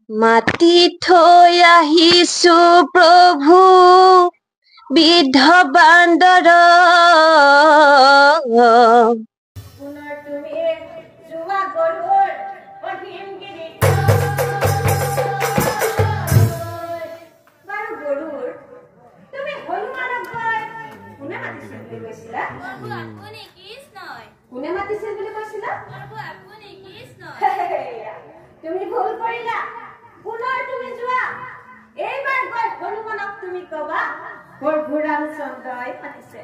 মাটি থৈ আহিছো প্ৰভু বিদ্ধ বান্দৰ পুনৰ তুমি যোৱা গৰুৰ অহিম গিৰিত বাৰু গৰুৰ তুমি হনুমানক গৈ কোনে মাতিছিল বুলি কৈছিলা? প্ৰভু আপুনি কৃষ্ণই। কোনে মাতিছিল বুলি কৈছিলা? প্ৰভু আপুনি কৃষ্ণই। তুমি ভুল কৰিলা। পুনৰ তুমি যোৱা এইবাৰ গৈ হনুমানক তুমি কবা প্ৰভু ৰামচন্দ্ৰই মাতিছে।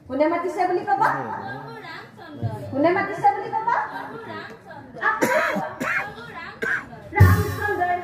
কোনে মাতিছে বুলি কবা? প্ৰভু ৰামচন্দ্ৰই। কোনে মাতিছে বুলি কবা? প্ৰভু ৰামচন্দ্ৰই। আকৌ কোৱা। প্ৰভু ৰামচন্দ্ৰই। ৰামচন্দ্ৰই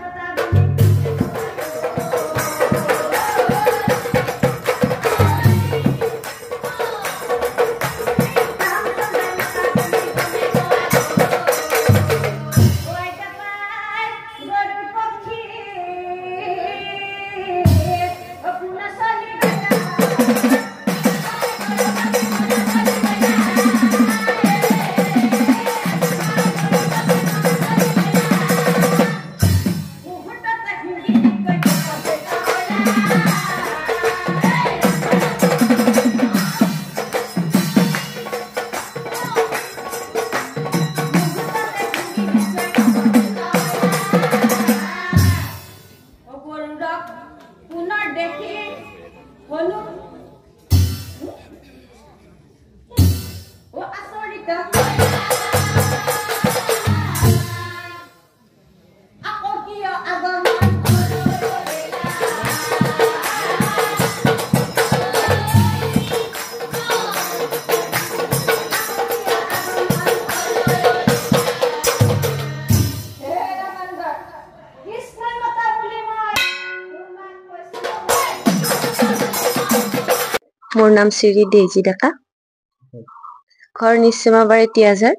মতা বুলি মোৰ নাম শ্ৰী ডেইজি ডেকা, ঘৰ নিশ্চিমাবাৰী তিয়াজাৰ।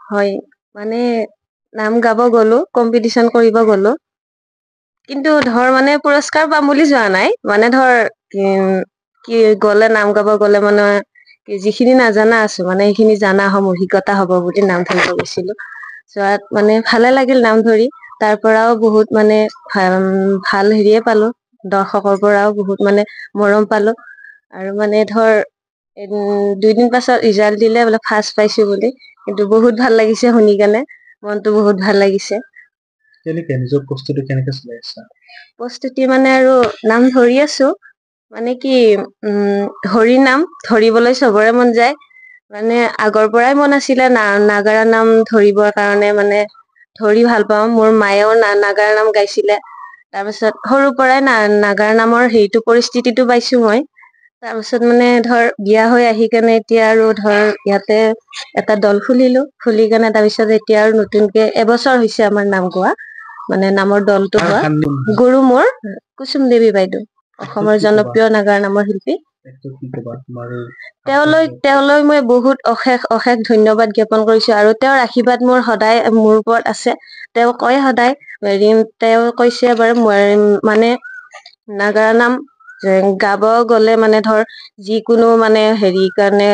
হয়, মানে নাম গাব গলো, কম্পিটিশ্যন কৰিব গলো, কিন্তু ধৰ মানে পুৰস্কাৰ পাম বুলি যোৱা নাই। মানে ধৰ কি গলে নাম গাব গলে মানে যিখিনি নাজানা আছো মানে সেইখিনি জানা হম, অভিজ্ঞতা হব বুলি নাম ধৰিব গৈছিলো। যোৱাত মানে ভালে লাগিল নাম ধৰি। তাৰ পৰাও বহুত মানে ভাল হেৰিয়ে পালো, দৰ্শকৰ পৰাও বহুত মানে মৰম পালো। আৰু মানে ধৰ 2 দিন পাছত ৰিজাল্ট দিলে বোলে ফাৰ্ষ্ট পাইছো বুলি, কিন্তু বহুত ভাল লাগিছে শুনি কেনে, মনটো বহুত ভাল লাগিছে। প্ৰস্তুতি মানে আৰু নাম ধৰি আছো, মানে কি হৰি নাম ধৰিবলৈ চবৰে মন যায়। মানে আগৰ পৰাই মন আছিলে নাগাৰা নাম ধৰিবৰ কাৰণে, মানে ধৰি ভাল পাওঁ। মোৰ মায়েও নাগাৰা নাম গাইছিলে। তাৰপিছত সৰুৰ পৰাই নাগাৰা নামৰ হেৰিটো পৰিস্থিতিটো পাইছো মই। তাৰপিছত মানে ধৰ বিয়া হৈ আহি কেনে এতিয়া আৰু ধৰ ইয়াতে এটা দল খুলিলো, খুলি কেনে তাৰপিছত এতিয়া আৰু নতুনকে এবছৰ হৈছে আমাৰ নাম গোৱা, মানে নামৰ দলটো হোৱা। গুৰু মোৰ কুসুম দেৱী বাইদেউ, অসমৰ জনপ্ৰিয় নাগাৰা নামৰ শিল্পী। তেওঁলৈ মই বহুত অশেষ ধন্যবাদ জ্ঞাপন কৰিছো। আৰু তেওঁৰ আশীৰ্বাদ মোৰ সদায় মোৰ ওপৰত আছে। তেওঁ কয় সদায়, তেওঁ কৈছে বাৰু মানে নাগাৰা নাম গাব গলে মানে ধৰ যিকোনো মানে হেৰি কাৰণে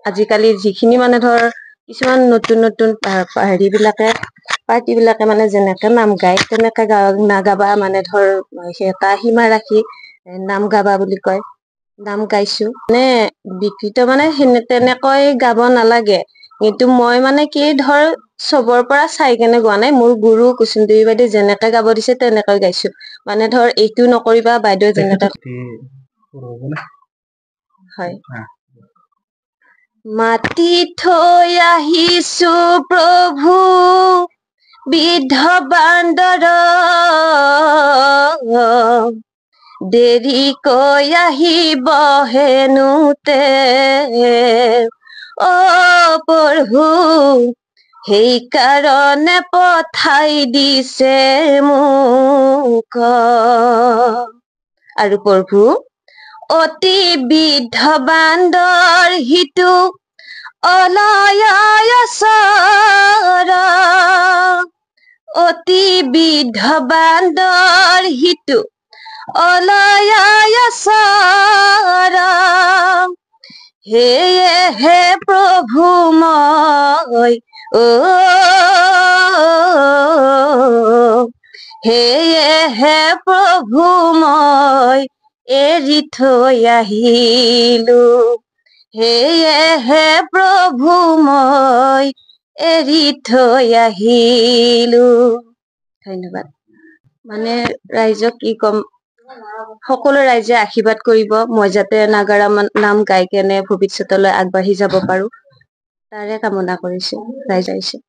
আজিকালি যিখিনি মানে ধৰ কিছুমান নতুন হেৰি বিলাকে পাৰ্টি বিলাকে মানে যেনেকে নাম গায় তেনেকে নাগাবা, মানে ধৰ এটা সীমা ৰাখি নাম গাবা বুলি কয়। নাম গাইছো মানে বিকৃত মানে তেনেকৈ গাব নালাগে, কিন্তু মই মানে কি ধৰ চবৰ পৰা চাই কেনে গোৱা নাই। মোৰ গুৰু কুসুম দেৱী বাইদেউ যেনেকে গাব দিছে তেনেকৈ গাইছো। মানে ধৰ এইটো নকৰিবা বাইদেউ যেনেকে। হয়। মাটি থৈ আহিছো প্ৰভু বিদ্ধ বান্দৰ, দেৰিকৈ আহিব হেনোতে অ প্ৰভু, সেইকাৰণে পঠাই দিছে মোক। আৰু প্ৰভু, অতি বিদ্ধ বান্দৰ সিটো অলয়চৰ, অতি বিদ্ধ বান্দৰ সিটো অলয়চৰ, সেয়েহে প্ৰভু মই সেয়েহে প্ৰভু মই এৰি থৈ আহিলো সেয়েহে প্ৰভু মই এৰি থৈ আহিলো ধন্যবাদ মানে ৰাইজক কি কম সকলো ৰাইজে আশীৰ্বাদ কৰিব মই যাতে নাগাৰা নাম গাই কেনে ভৱিষ্যতলৈ আগবাঢ়ি যাব পাৰো তাৰে কামনা কৰিছো ৰাইজে